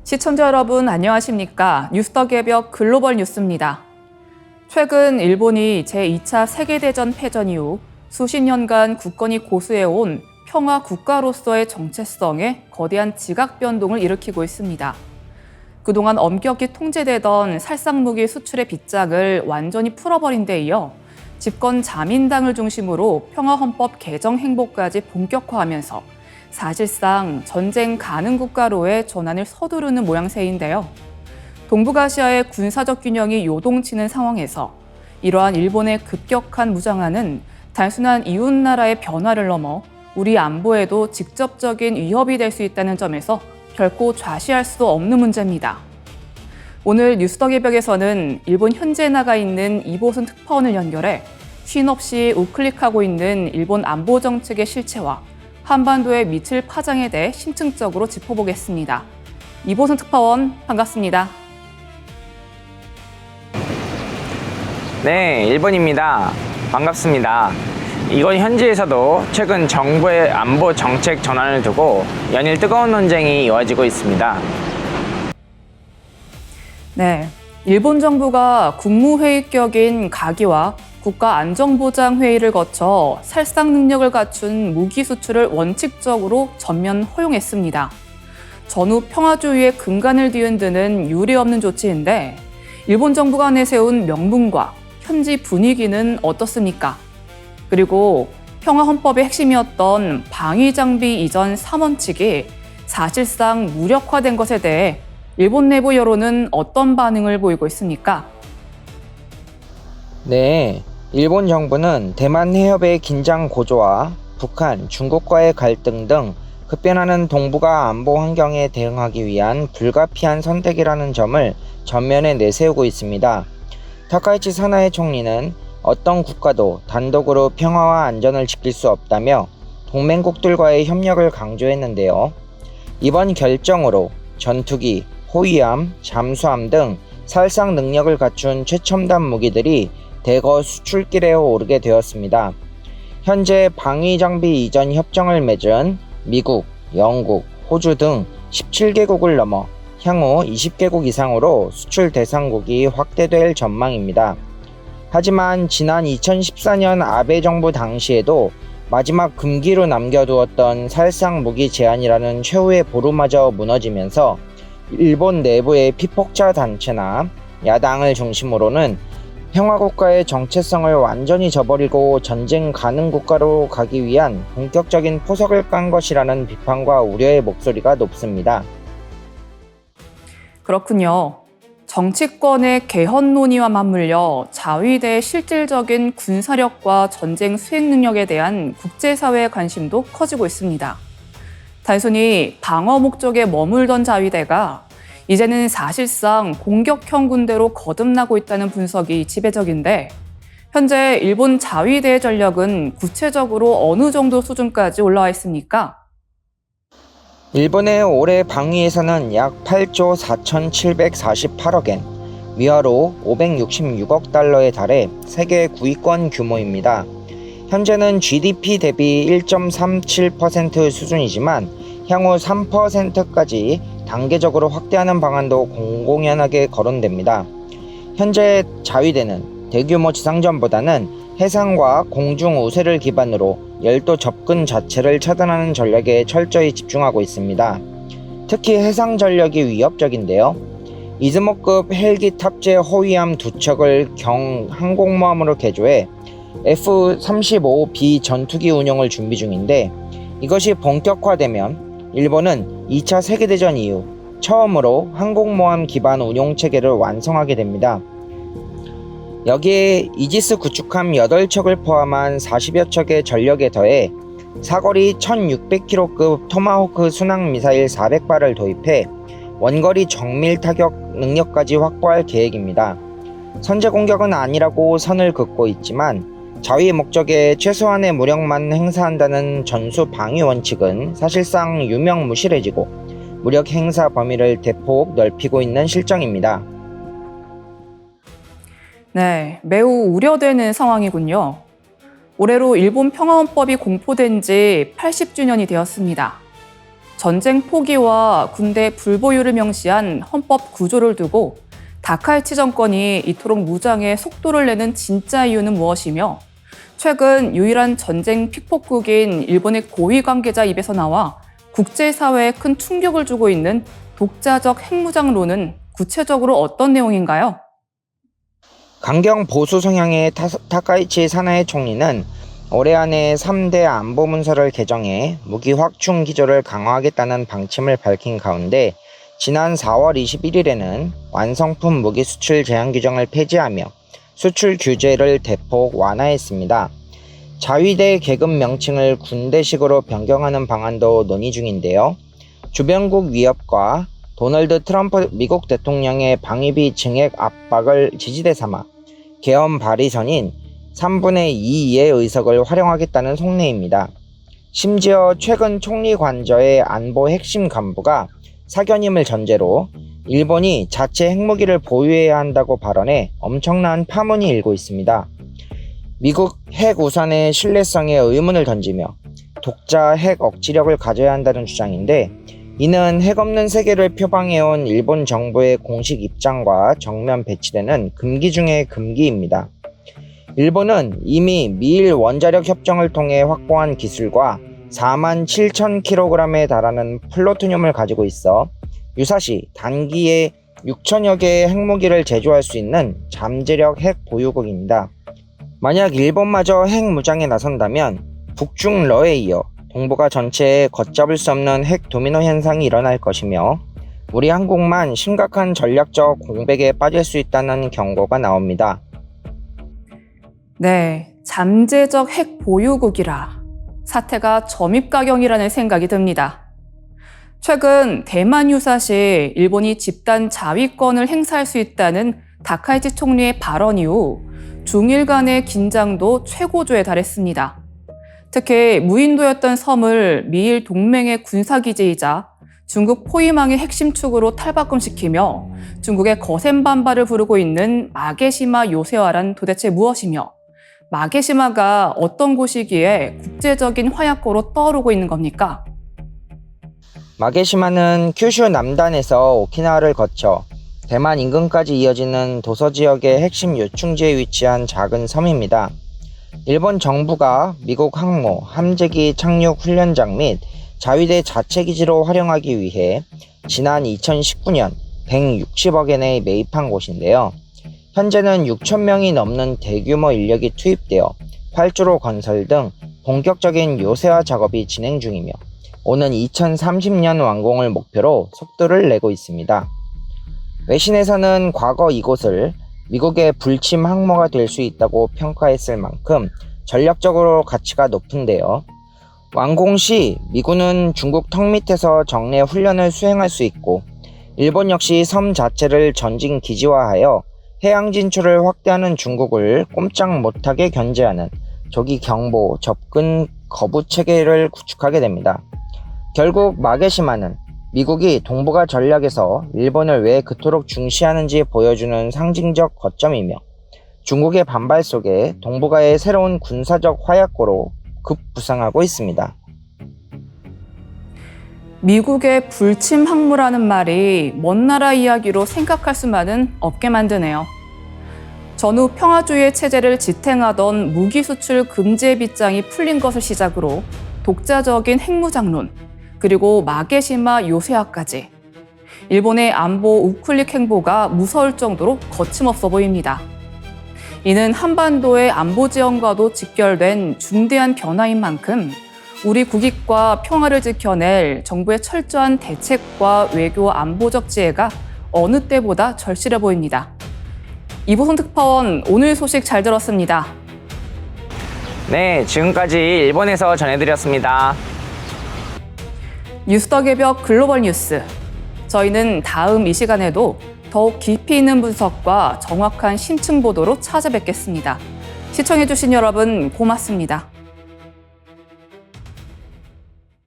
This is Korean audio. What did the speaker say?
시청자 여러분 안녕하십니까? 뉴스더 개벽 글로벌 뉴스입니다. 최근 일본이 제2차 세계대전 패전 이후 수십 년간 굳건히 고수해온 평화 국가로서의 정체성에 거대한 지각 변동을 일으키고 있습니다. 그동안 엄격히 통제되던 살상무기 수출의 빗장을 완전히 풀어버린 데 이어 집권 자민당을 중심으로 평화헌법 개정 행보까지 본격화하면서 사실상 전쟁 가능 국가로의 전환을 서두르는 모양새인데요. 동북아시아의 군사적 균형이 요동치는 상황에서 이러한 일본의 급격한 무장화는 단순한 이웃나라의 변화를 넘어 우리 안보에도 직접적인 위협이 될 수 있다는 점에서 결코 좌시할 수 없는 문제입니다. 오늘 뉴스더 개벽에서는 일본 현지에 나가 있는 이보순 특파원을 연결해 쉼없이 우클릭하고 있는 일본 안보 정책의 실체와 한반도에 미칠 파장에 대해 심층적으로 짚어보겠습니다. 이보순 특파원 반갑습니다. 네, 일본입니다. 반갑습니다. 이건 현지에서도 최근 정부의 안보 정책 전환을 두고 연일 뜨거운 논쟁이 이어지고 있습니다. 네, 일본 정부가 국무회의격인 가기와 국가안전보장회의를 거쳐 살상 능력을 갖춘 무기 수출을 원칙적으로 전면 허용했습니다. 전후 평화주의의 근간을 뒤흔드는 유례없는 조치인데 일본 정부가 내세운 명분과 현지 분위기는 어떻습니까? 그리고 평화헌법의 핵심이었던 방위장비 이전 3원칙이 사실상 무력화된 것에 대해 일본 내부 여론은 어떤 반응을 보이고 있습니까? 네, 일본 정부는 대만 해협의 긴장 고조와 북한, 중국과의 갈등 등 급변하는 동북아 안보 환경에 대응하기 위한 불가피한 선택이라는 점을 전면에 내세우고 있습니다. 타카이치 사나해 총리는 어떤 국가도 단독으로 평화와 안전을 지킬 수 없다며 동맹국들과의 협력을 강조했는데요. 이번 결정으로 전투기, 호위함, 잠수함 등 살상 능력을 갖춘 최첨단 무기들이 대거 수출길에 오르게 되었습니다. 현재 방위장비 이전 협정을 맺은 미국, 영국, 호주 등 17개국을 넘어 향후 20개국 이상으로 수출 대상국이 확대될 전망입니다. 하지만 지난 2014년 아베 정부 당시에도 마지막 금기로 남겨두었던 살상 무기 제한이라는 최후의 보루마저 무너지면서 일본 내부의 피폭자 단체나 야당을 중심으로는 평화국가의 정체성을 완전히 저버리고 전쟁 가능 국가로 가기 위한 본격적인 포석을 깐 것이라는 비판과 우려의 목소리가 높습니다. 그렇군요. 정치권의 개헌 논의와 맞물려 자위대의 실질적인 군사력과 전쟁 수행 능력에 대한 국제사회의 관심도 커지고 있습니다. 단순히 방어 목적에 머물던 자위대가 이제는 사실상 공격형 군대로 거듭나고 있다는 분석이 지배적인데 현재 일본 자위대의 전력은 구체적으로 어느 정도 수준까지 올라와 있습니까? 일본의 올해 방위 예산은 약 8조 4,748억 엔, 위화로 566억 달러에 달해 세계 9위권 규모입니다. 현재는 GDP 대비 1.37% 수준이지만 향후 3%까지 단계적으로 확대하는 방안도 공공연하게 거론됩니다. 현재 자위대는 대규모 지상전보다는 해상과 공중 우세를 기반으로 열도 접근 자체를 차단하는 전략에 철저히 집중하고 있습니다. 특히 해상 전력이 위협적인데요. 이즈모급 헬기 탑재 호위함 2척을 경 항공모함으로 개조해 F-35B 전투기 운용을 준비 중인데 이것이 본격화되면 일본은 2차 세계대전 이후 처음으로 항공모함 기반 운용체계를 완성하게 됩니다. 여기에 이지스 구축함 8척을 포함한 40여 척의 전력에 더해 사거리 1600km급 토마호크 순항미사일 400발을 도입해 원거리 정밀 타격 능력까지 확보할 계획입니다. 선제 공격은 아니라고 선을 긋고 있지만 자위 목적에 최소한의 무력만 행사한다는 전수 방위 원칙은 사실상 유명무실해지고 무력 행사 범위를 대폭 넓히고 있는 실정입니다. 네, 매우 우려되는 상황이군요. 올해로 일본 평화헌법이 공포된 지 80주년이 되었습니다. 전쟁 포기와 군대 불보유를 명시한 헌법 구조를 두고 다카이치 정권이 이토록 무장에 속도를 내는 진짜 이유는 무엇이며 최근 유일한 전쟁 픽폭국인 일본의 고위 관계자 입에서 나와 국제사회에 큰 충격을 주고 있는 독자적 핵무장론은 구체적으로 어떤 내용인가요? 강경 보수 성향의 타카이치 사나이 총리는 올해 안에 3대 안보 문서를 개정해 무기 확충 기조를 강화하겠다는 방침을 밝힌 가운데 지난 4월 21일에는 완성품 무기 수출 제한 규정을 폐지하며 수출 규제를 대폭 완화했습니다. 자위대 계급 명칭을 군대식으로 변경하는 방안도 논의 중인데요. 주변국 위협과 도널드 트럼프 미국 대통령의 방위비 증액 압박을 지지대 삼아 계엄 발의선인 3분의 2의 의석을 활용하겠다는 속내입니다. 심지어 최근 총리 관저의 안보 핵심 간부가 사견임을 전제로 일본이 자체 핵무기를 보유해야 한다고 발언해 엄청난 파문이 일고 있습니다. 미국 핵 우산의 신뢰성에 의문을 던지며 독자 핵 억지력을 가져야 한다는 주장인데 이는 핵 없는 세계를 표방해온 일본 정부의 공식 입장과 정면 배치되는 금기 중의 금기입니다. 일본은 이미 미일 원자력 협정을 통해 확보한 기술과 47,000kg에 달하는 플루토늄을 가지고 있어 유사시 단기에 6천여 개의 핵무기를 제조할 수 있는 잠재력 핵 보유국입니다. 만약 일본마저 핵 무장에 나선다면 북중러에 이어 동북아 전체에 걷잡을 수 없는 핵 도미노 현상이 일어날 것이며 우리 한국만 심각한 전략적 공백에 빠질 수 있다는 경고가 나옵니다. 네, 잠재적 핵 보유국이라 사태가 점입가경이라는 생각이 듭니다. 최근 대만 유사시 일본이 집단 자위권을 행사할 수 있다는 다카이치 총리의 발언 이후 중일 간의 긴장도 최고조에 달했습니다. 특히 무인도였던 섬을 미일 동맹의 군사기지이자 중국 포위망의 핵심 축으로 탈바꿈시키며 중국의 거센 반발을 부르고 있는 마게시마 요새화란 도대체 무엇이며 마게시마가 어떤 곳이기에 국제적인 화약고로 떠오르고 있는 겁니까? 마게시마는 큐슈 남단에서 오키나와를 거쳐 대만 인근까지 이어지는 도서 지역의 핵심 요충지에 위치한 작은 섬입니다. 일본 정부가 미국 항모, 함재기 착륙 훈련장 및 자위대 자체 기지로 활용하기 위해 지난 2019년 160억 엔에 매입한 곳인데요. 현재는 6,000명이 넘는 대규모 인력이 투입되어 활주로 건설 등 본격적인 요새화 작업이 진행 중이며 오는 2030년 완공을 목표로 속도를 내고 있습니다. 외신에서는 과거 이곳을 미국의 불침 항모가 될 수 있다고 평가했을 만큼 전략적으로 가치가 높은데요. 완공 시 미군은 중국 턱 밑에서 정례 훈련을 수행할 수 있고 일본 역시 섬 자체를 전진 기지화하여 해양 진출을 확대하는 중국을 꼼짝 못하게 견제하는 조기 경보, 접근 거부 체계를 구축하게 됩니다. 결국 마게시마는 미국이 동북아 전략에서 일본을 왜 그토록 중시하는지 보여주는 상징적 거점이며 중국의 반발 속에 동북아의 새로운 군사적 화약고로 급부상하고 있습니다. 미국의 불침 항모라는 말이 먼 나라 이야기로 생각할 수만은 없게 만드네요. 전후 평화주의 체제를 지탱하던 무기 수출 금지의 빗장이 풀린 것을 시작으로 독자적인 핵무장론, 그리고 마게시마 요새화까지 일본의 안보 우클릭 행보가 무서울 정도로 거침없어 보입니다. 이는 한반도의 안보 지형과도 직결된 중대한 변화인 만큼 우리 국익과 평화를 지켜낼 정부의 철저한 대책과 외교 안보적 지혜가 어느 때보다 절실해 보입니다. 이보성 특파원, 오늘 소식 잘 들었습니다. 네, 지금까지 일본에서 전해드렸습니다. 뉴스 더 개벽 글로벌 뉴스. 저희는 다음 이 시간에도 더욱 깊이 있는 분석과 정확한 심층 보도로 찾아뵙겠습니다. 시청해주신 여러분 고맙습니다.